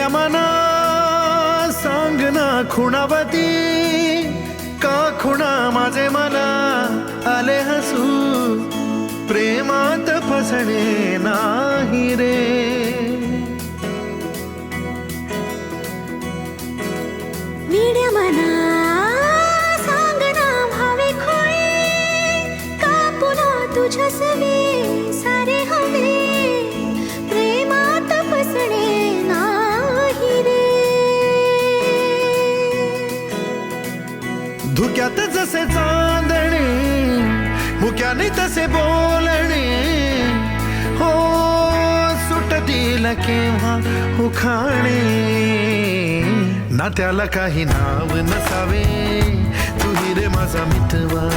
मिड्या मना सांग ना खुणावती का खुणा माझे मला आले हसू प्रेमात फसणे नाही रे मिड्या मना सांग ना भावे खोळे का पुन्हा तुझ्या सवे सारे हवे प्रेमात फसणे नाही रे धुक्यात जसे चांदणे मुक्याने तसे बोलणे हो सुटतील केव्हा उखाणे ना त्याला काही नाव नसावे तू रे माझा मितवा